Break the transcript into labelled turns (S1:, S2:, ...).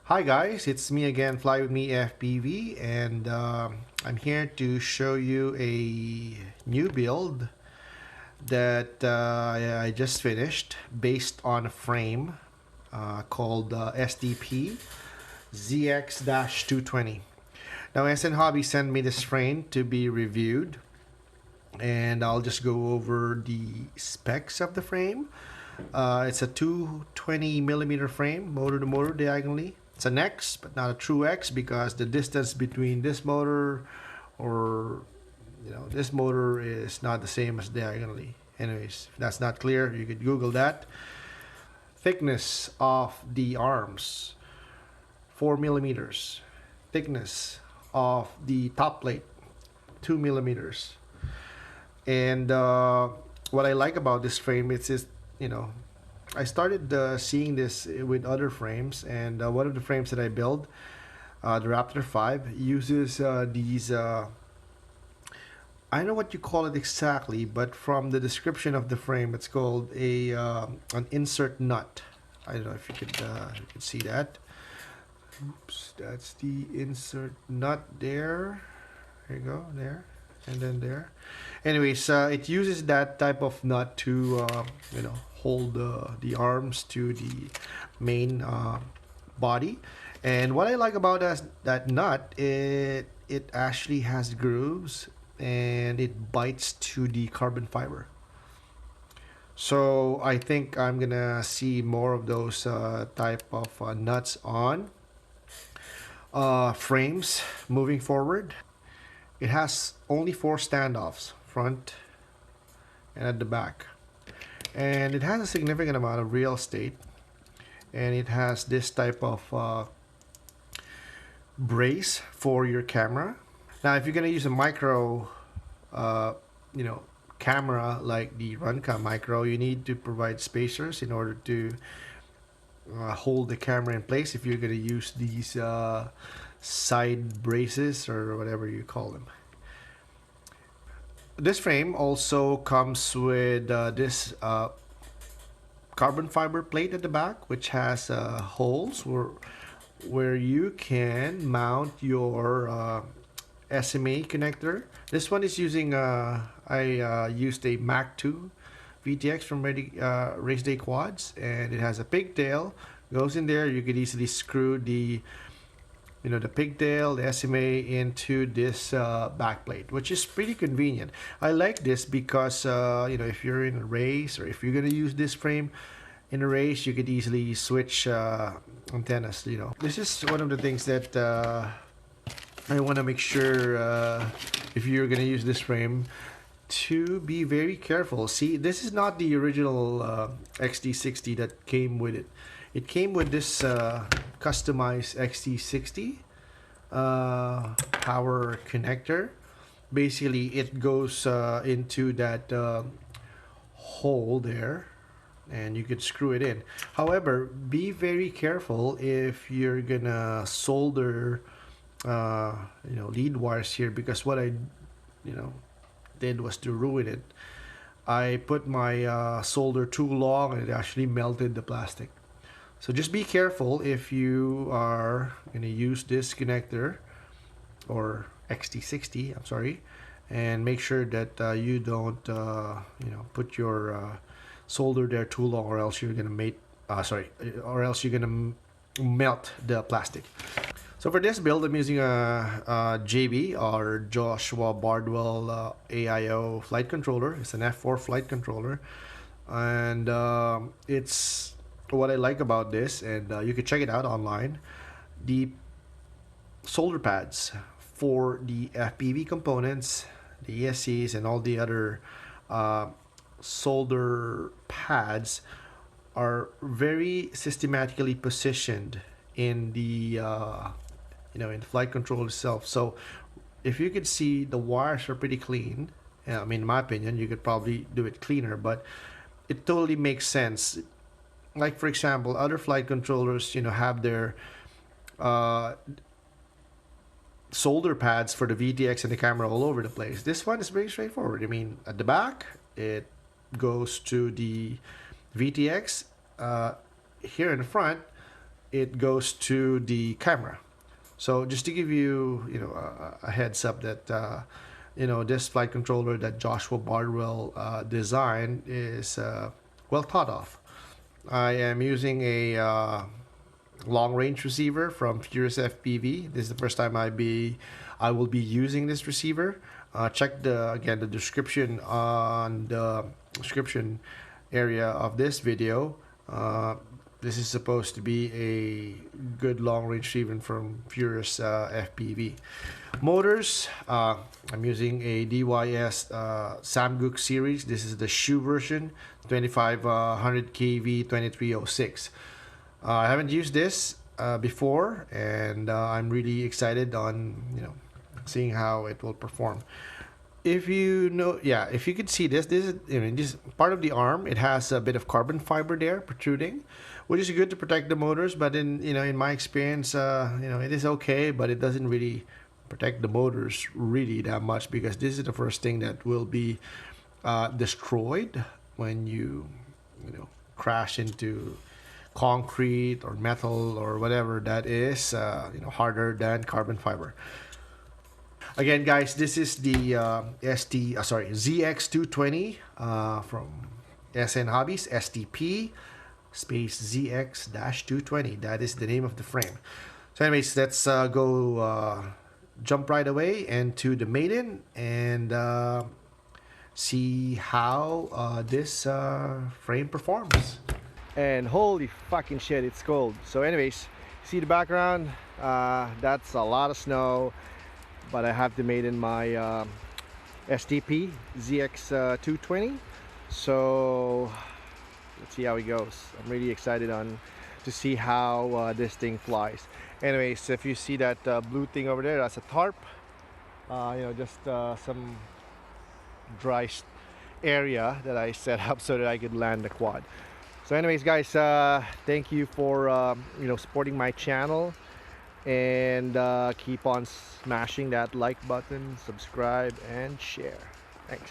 S1: Hi guys, it's me again, FLYWITHMEFPV, and I'm here to show you a new build that I just finished based on a frame called STP ZX-220. Now, SN Hobbies sent me this frame to be reviewed, and I'll just go over the specs of the frame. It's a 220mm frame, motor to motor diagonally. It's an X, but not a true X, because the distance between this motor or this motor is not the same as diagonally. Anyways, if that's not clear, you could Google that. Thickness of the arms, 4mm. Thickness of the top plate, 2mm. And what I like about this frame is just, I started seeing this with other frames, and one of the frames that I build, the Raptor 5, uses these, I don't know what you call it exactly, but from the description of the frame, it's called an insert nut. I don't know if you could see that. Oops, that's the insert nut there. There you go, there, and then there. Anyways, it uses that type of nut to, hold the arms to the main body. And what I like about that nut, it actually has grooves and it bites to the carbon fiber. So I think I'm gonna see more of those type of nuts on frames moving forward. It has only 4 standoffs, front and at the back, and it has a significant amount of real estate, and it has this type of brace for your camera. Now if you're going to use a micro camera like the Runcam Micro, you need to provide spacers in order to hold the camera in place if you're going to use these side braces or whatever you call them. This frame also comes with this carbon fiber plate at the back, which has holes where you can mount your SMA connector. This one is using I used a Mach 2 VTX from Race Day Quads, and it has a pigtail, goes in there. You could easily screw the the pigtail, the SMA into this back plate, which is pretty convenient. I like this because if you're in a race, or if you're going to use this frame in a race, you could easily switch antennas. This is one of the things that I want to make sure, if you're going to use this frame, to be very careful. See, this is not the original XT60 that came with it. It came with this customized XT60 power connector. Basically, it goes into that hole there, and you could screw it in. However, be very careful if you're gonna solder lead wires here, because what I did was to ruin it. I put my solder too long, and it actually melted the plastic. So just be careful if you are going to use this connector, or XT60, I'm sorry, and make sure that you don't put your solder there too long, or else you're going to melt the plastic. So for this build, I'm using a JB, or Joshua Bardwell AIO flight controller. It's an F4 flight controller, and it's what I like about this, and you can check it out online. The solder pads for the FPV components, the ESCs, and all the other solder pads are very systematically positioned in the in the flight controller itself. So if you could see, the wires are pretty clean. I mean, in my opinion, you could probably do it cleaner, but it totally makes sense. Like, for example, other flight controllers, have their solder pads for the VTX and the camera all over the place. This one is very straightforward. I mean, at the back, it goes to the VTX. Here in the front, it goes to the camera. So just to give you, a heads up that this flight controller that Joshua Bardwell designed is well thought of. I am using a long range receiver from Furious FPV. This is the first time I will be using this receiver. Check the description on the description area of this video. This is supposed to be a good long range receiver from Furious FPV. Motors, I'm using a DYS Samguk series. This is the shoe version, 2500 kV 2306. I haven't used this before, and I'm really excited on seeing how it will perform. If you could see this is this part of the arm. It has a bit of carbon fiber there protruding, which is good to protect the motors. But in my experience, it is okay, but it doesn't really protect the motors really that much, because this is the first thing that will be destroyed when you crash into concrete or metal or whatever that is harder than carbon fiber. Again, guys, this is the ZX-220 from SN Hobbies, STP ZX-220. That is the name of the frame. So anyways, let's go jump right away into the Maiden and see how this frame performs. And holy fucking shit, it's cold. So anyways, see the background? That's a lot of snow. But I have the Maiden my STP ZX-220. So let's see how it goes. I'm really excited to see how this thing flies. Anyways, if you see that blue thing over there, that's a tarp. Just some dry area that I set up so that I could land the quad. So anyways, guys, thank you for supporting my channel, and keep on smashing that like button, subscribe, and share. Thanks.